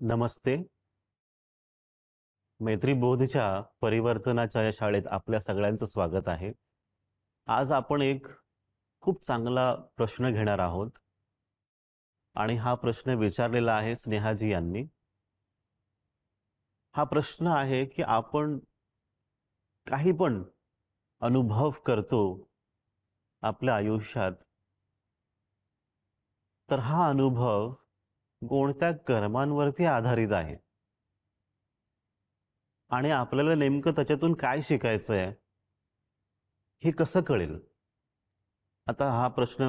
नमस्ते. मैत्री बोधच्या परिवर्तनाच्या या शाळेत आपल्या सगळ्यांचं स्वागत आहे. आज आपण एक खूप चांगला प्रश्न घेणार आहोत आणि हा प्रश्न विचारलेला आहे स्नेहाजी यांनी. हा प्रश्न आहे की आपण काही पण अनुभव करतो आपल्या आयुष्यात, तर हा अनुभव कोणत्या कर्मांवरती आधारित आहे आणि आपल्याला नेमकं त्याच्यातून काय शिकायचं आहे हे कसं कळेल? आता हा प्रश्न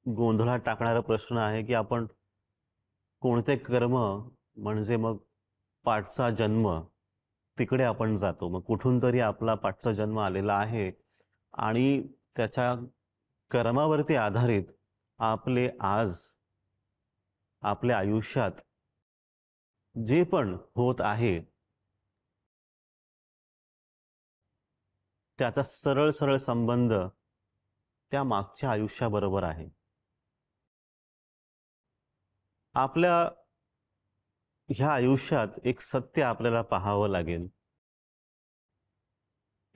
गोंधळात टाकणारा प्रश्न आहे की आपण कोणते कर्म म्हणजे मग पाठचा जन्म, तिकडे आपण जातो. मग कुठून तरी आपला पाठचा जन्म आलेला आहे आणि त्याच्या कर्मावरती आधारित आपले आज आपल्या आयुष्यात जे पण होत आहे त्याचा सरळ सरळ संबंध त्या मागच्या आयुष्याबरोबर आहे. आपल्या ह्या आयुष्यात एक सत्य आपल्याला पाहावं लागेल.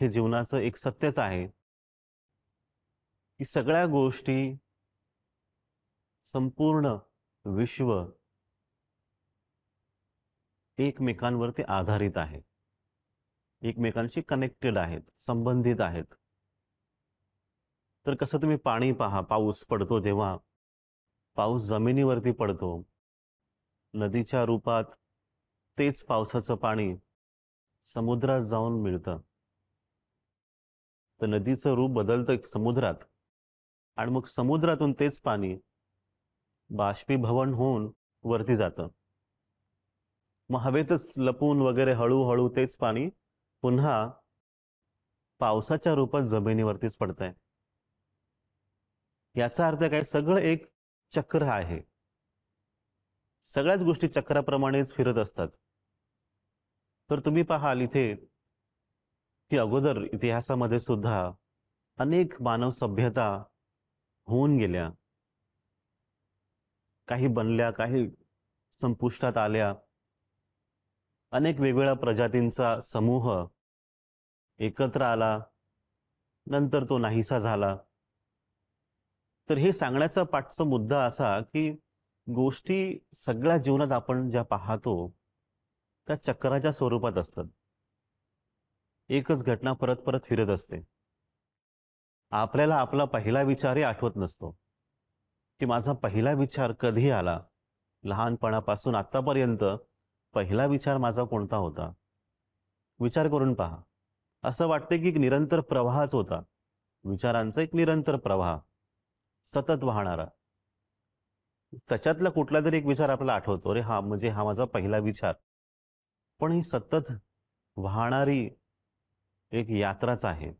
हे जीवनाचं एक सत्यच आहे की सगळ्या गोष्टी, संपूर्ण विश्व एकमेकांवरती आधारित आहे, एकमेकांशी कनेक्टेड आहेत, संबंधित आहेत. तर कसं तुम्ही पाणी पहा, पाऊस पडतो जेव्हा पाऊस जमिनीवरती पडतो, नदीच्या रूपात तेच पावसाचं पाणी समुद्रात जाऊन मिळतं. तर नदीचं रूप बदलतं एक समुद्रात आणि मग समुद्रातून तेच पाणी बाष्पीभवन होऊन वरती जातं. मग हवेतच लपून वगैरे हळूहळू तेच पाणी पुन्हा पावसाच्या रूपात जमिनीवरतीच पडतंय. याचा अर्थ काय? सगळं एक चक्र आहे. सगळ्याच गोष्टी चक्राप्रमाणेच फिरत असतात. तर तुम्ही पाहाल इथे की अगोदर इतिहासामध्ये सुद्धा अनेक मानव सभ्यता होऊन गेल्या, काही बनल्या, काही संपुष्टात आल्या. अनेक वेगवेगळ्या प्रजातींचा समूह एकत्र आला, नंतर तो नाहीसा झाला. तर हे सांगण्याचा पाठचा मुद्दा असा की गोष्टी सगळ्या जीवनात आपण ज्या पाहतो त्या चक्राच्या स्वरूपात असतात. एकच घटना परत परत फिरत असते. आपल्याला आपला पहिला विचारही आठवत नसतो की माझा पहिला विचार कधी आला. लहानपणापासून आतापर्यंत पहिला विचार माझा कोणता होता? विचार करून पहा. असं वाटते की निरंतर प्रवाहच होता, विचारांचा एक निरंतर प्रवाह, सतत वाहणारा. त्याच्यातला कुठला तरी एक विचार आपल्याला आठवतो, अरे हा म्हणजे हा माझा पहिला विचार. पण ही सतत वाहणारी एक यात्राच आहे,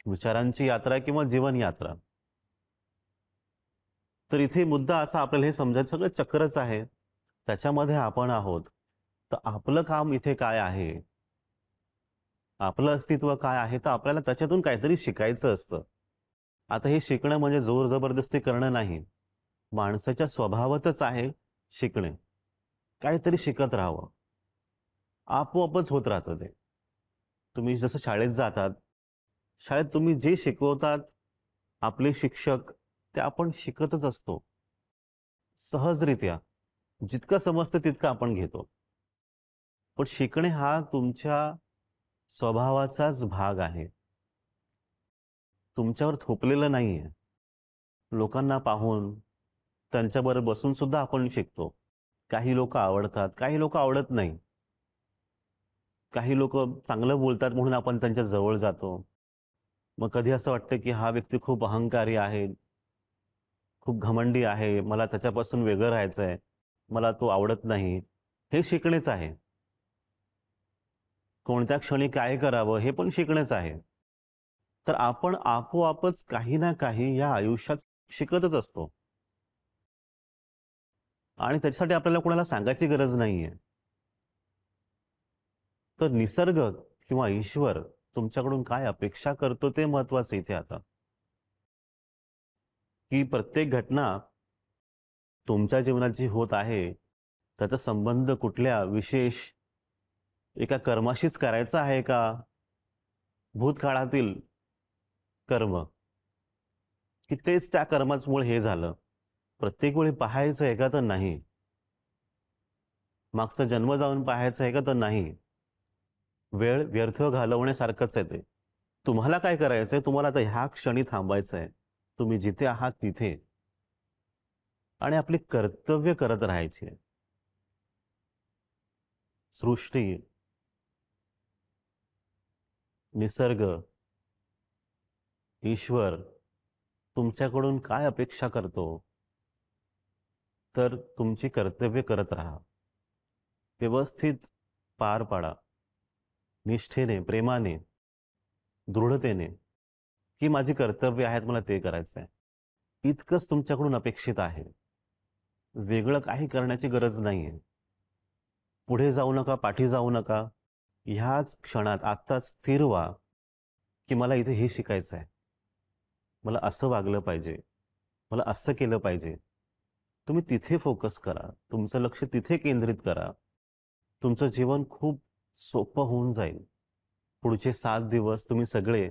विचारांची यात्रा किंवा जीवन यात्रा. तर इथे मुद्दा असा आपल्याला हे समजायचं, सगळं चक्रच आहे, त्याच्यामध्ये आपण आहोत. तर आपलं काम इथे काय आहे, आपलं अस्तित्व काय आहे, तर आपल्याला त्याच्यातून काहीतरी शिकायचं असतं. आता हे शिकणं म्हणजे जोर जबरदस्ती करणं नाही, माणसाच्या स्वभावातच आहे शिकणे. काहीतरी शिकत राहावं, आपोआपच होत राहतं ते. तुम्ही जसं शाळेत जातात, शाळेत तुम्ही जे शिकवतात आपले शिक्षक, ते आपण शिकतच असतो सहजरित्या. जितकं समजतं तितकं आपण घेतो. पण शिकणे हा तुमच्या स्वभावाचाच भाग आहे, तुमच्यावर थोपलेलं नाहीये. लोकांना पाहून, त्यांच्याबरोबर बसून सुद्धा आपण शिकतो. काही लोक आवडतात, काही लोक आवडत नाही. काही लोक चांगलं बोलतात म्हणून आपण त्यांच्या जवळ जातो. मग कधी असं वाटतं की हा व्यक्ती खूप अहंकारी आहे, खूप घमंडी आहे, मला त्याच्यापासून वेगळं राहायचंय, मला तो आवडत नाही. हे शिकणेच आहे. कोणत्या क्षणी काय करावं हे पण शिकणेच आहे. तर आपण आपोआपच काही ना काही या आयुष्यात शिकतच असतो आणि त्याच्यासाठी आपल्याला कोणाला सांगायची गरज नाहीये. तर निसर्ग किंवा ईश्वर तुमच्याकडून काय अपेक्षा करतो ते महत्वाचं इथे. आता की प्रत्येक घटना तुमच्या जीवनात जी होत आहे त्याचा संबंध कुठल्या विशेष एका कर्माशीच करायचा आहे का भूतकाळातील कर्म, की तेच त्या कर्माचमुळे हे झालं? प्रत्येक वेळी पाहायचं आहे का तर नाही? मागचा जन्म जाऊन पाहायचं आहे का तर नाही? वेळ व्यर्थ घालवण्यासारखंच आहे ते. तुम्हाला काय करायचंय? तुम्हाला आता ह्या क्षणी थांबायचं आहे, तुम्ही जिथे आहात तिथे, आणि आपली कर्तव्य करत राहायची आहे. सृष्टी, निसर्ग, ईश्वर तुमच्याकडून काय अपेक्षा करतो? तर तुमची कर्तव्य करत राहा, व्यवस्थित पार पाडा, निष्ठेने, प्रेमाने, दृढतेने, की माझी कर्तव्य आहेत, मला ते करायचं आहे. इतकंच तुमच्याकडून अपेक्षित आहे. वेगळं काही करण्याची गरज नाही आहे. पुढे जाऊ नका, पाठी जाऊ नका. ह्याच क्षणात आत्ताच स्थिर व्हा, की मला इथे हे शिकायचं आहे, मला असं वागलं पाहिजे, मला असं केलं पाहिजे. तुम्ही तिथे फोकस करा, तुमचं लक्ष तिथे केंद्रित करा. तुमचं जीवन खूप सोपं होऊन जाईल. पुढचे 7 दिवस तुम्ही सगळे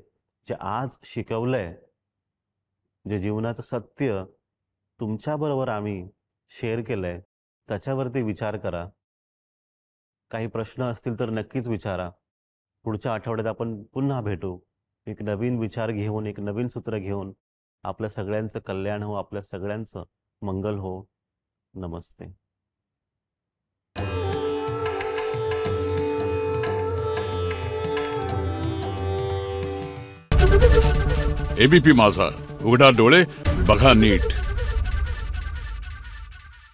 जे आज शिकवलंय, जे जीवनाचं सत्य तुमच्याबरोबर आम्ही शेअर केलंय, त्याच्यावरती विचार करा. काही प्रश्न असतील तर नक्कीच विचारा. पुढच्या आठवड्यात आपण पुन्हा भेटू, एक नवीन विचार घेऊन, एक नवीन सूत्र घेऊन. आपल्या सगळ्यांचं कल्याण हो, आपल्या सगळ्यांचं मंगल हो. नमस्ते. एबीपी माझा, उघडा डोळे बघा नीट.